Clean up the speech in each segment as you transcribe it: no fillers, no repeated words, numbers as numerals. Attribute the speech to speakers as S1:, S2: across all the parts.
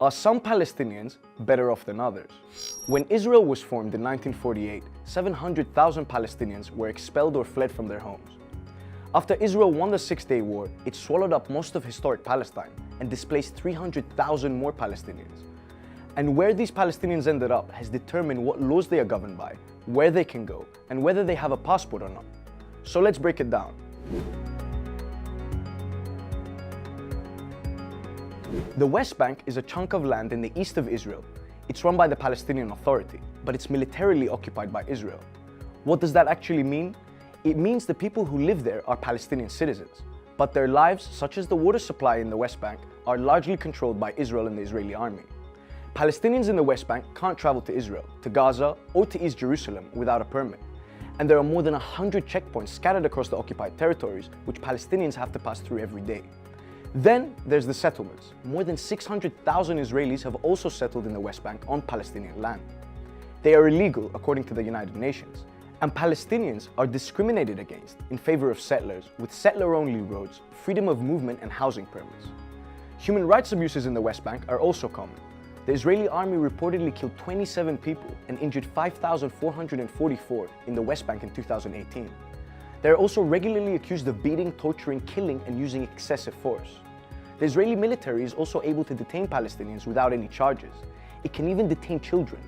S1: Are some Palestinians better off than others? When Israel was formed in 1948, 700,000 Palestinians were expelled or fled from their homes. After Israel won the Six-Day War, it swallowed up most of historic Palestine and displaced 300,000 more Palestinians. And where these Palestinians ended up has determined what laws they are governed by, where they can go, and whether they have a passport or not. So let's break it down. The West Bank is a chunk of land in the east of Israel. It's run by the Palestinian Authority, but it's militarily occupied by Israel. What does that actually mean? It means the people who live there are Palestinian citizens, but their lives, such as the water supply in the West Bank, are largely controlled by Israel and the Israeli army. Palestinians in the West Bank can't travel to Israel, to Gaza, or to East Jerusalem without a permit. And there are more than 100 checkpoints scattered across the occupied territories, which Palestinians have to pass through every day. Then there's the settlements. More than 600,000 Israelis have also settled in the West Bank on Palestinian land. They are illegal according to the United Nations, and Palestinians are discriminated against in favor of settlers with settler-only roads, freedom of movement and housing permits. Human rights abuses in the West Bank are also common. The Israeli army reportedly killed 27 people and injured 5,444 in the West Bank in 2018. They are also regularly accused of beating, torturing, killing, and using excessive force. The Israeli military is also able to detain Palestinians without any charges. It can even detain children.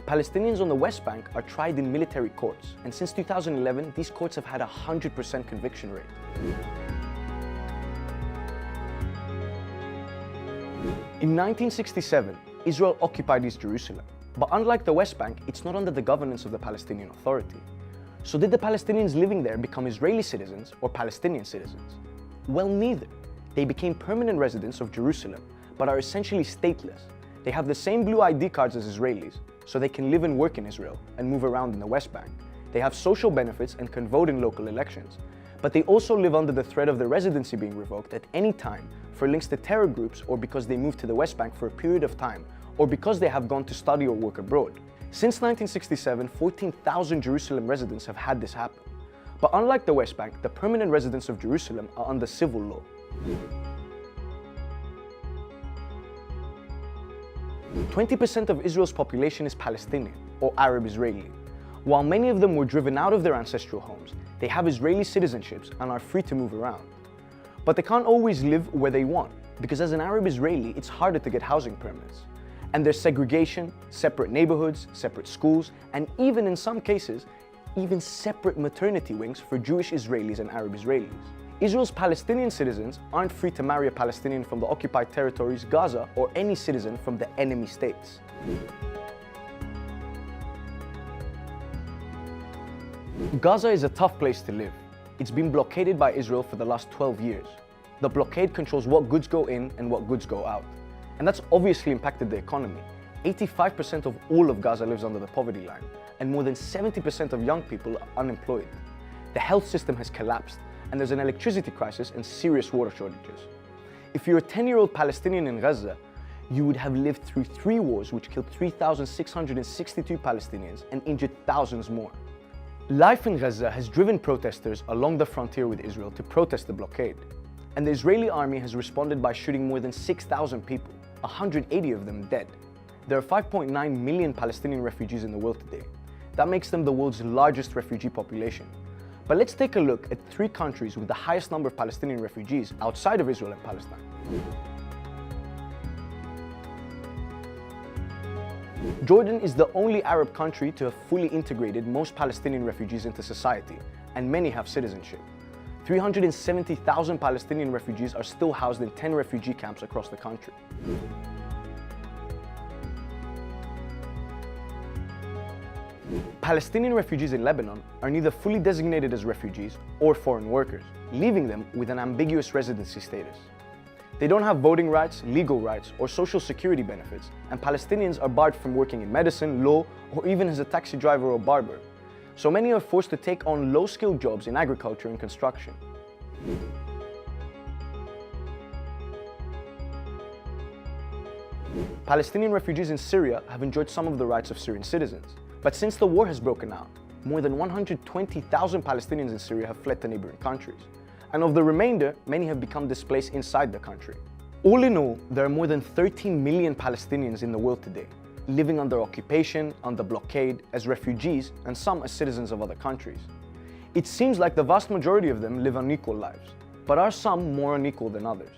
S1: Palestinians on the West Bank are tried in military courts, and since 2011, these courts have had a 100% conviction rate. In 1967, Israel occupied East Jerusalem, but unlike the West Bank, it's not under the governance of the Palestinian Authority. So did the Palestinians living there become Israeli citizens or Palestinian citizens? Well, neither. They became permanent residents of Jerusalem, but are essentially stateless. They have the same blue ID cards as Israelis, so they can live and work in Israel and move around in the West Bank. They have social benefits and can vote in local elections. But they also live under the threat of their residency being revoked at any time for links to terror groups, or because they moved to the West Bank for a period of time, or because they have gone to study or work abroad. Since 1967, 14,000 Jerusalem residents have had this happen. But unlike the West Bank, the permanent residents of Jerusalem are under civil law. 20% of Israel's population is Palestinian, or Arab Israeli. While many of them were driven out of their ancestral homes, they have Israeli citizenships and are free to move around. But they can't always live where they want, because as an Arab Israeli, it's harder to get housing permits. And there's segregation, separate neighborhoods, separate schools, and even in some cases, even separate maternity wings for Jewish Israelis and Arab Israelis. Israel's Palestinian citizens aren't free to marry a Palestinian from the occupied territories, Gaza, or any citizen from the enemy states. Gaza is a tough place to live. It's been blockaded by Israel for the last 12 years. The blockade controls what goods go in and what goods go out. And that's obviously impacted the economy. 85% of all of Gaza lives under the poverty line, and more than 70% of young people are unemployed. The health system has collapsed, and there's an electricity crisis and serious water shortages. If you're a 10-year-old Palestinian in Gaza, you would have lived through 3 wars which killed 3,662 Palestinians and injured thousands more. Life in Gaza has driven protesters along the frontier with Israel to protest the blockade. And the Israeli army has responded by shooting more than 6,000 people, 180 of them dead. There are 5.9 million Palestinian refugees in the world today. That makes them the world's largest refugee population. But let's take a look at 3 countries with the highest number of Palestinian refugees outside of Israel and Palestine. Jordan is the only Arab country to have fully integrated most Palestinian refugees into society, and many have citizenship. 370,000 Palestinian refugees are still housed in 10 refugee camps across the country. Palestinian refugees in Lebanon are neither fully designated as refugees or foreign workers, leaving them with an ambiguous residency status. They don't have voting rights, legal rights, or social security benefits, and Palestinians are barred from working in medicine, law, or even as a taxi driver or barber. So many are forced to take on low-skilled jobs in agriculture and construction. Palestinian refugees in Syria have enjoyed some of the rights of Syrian citizens. But since the war has broken out, more than 120,000 Palestinians in Syria have fled to neighboring countries. And of the remainder, many have become displaced inside the country. All in all, there are more than 13 million Palestinians in the world today, living under occupation, under blockade, as refugees, and some as citizens of other countries. It seems like the vast majority of them live unequal lives, but are some more unequal than others?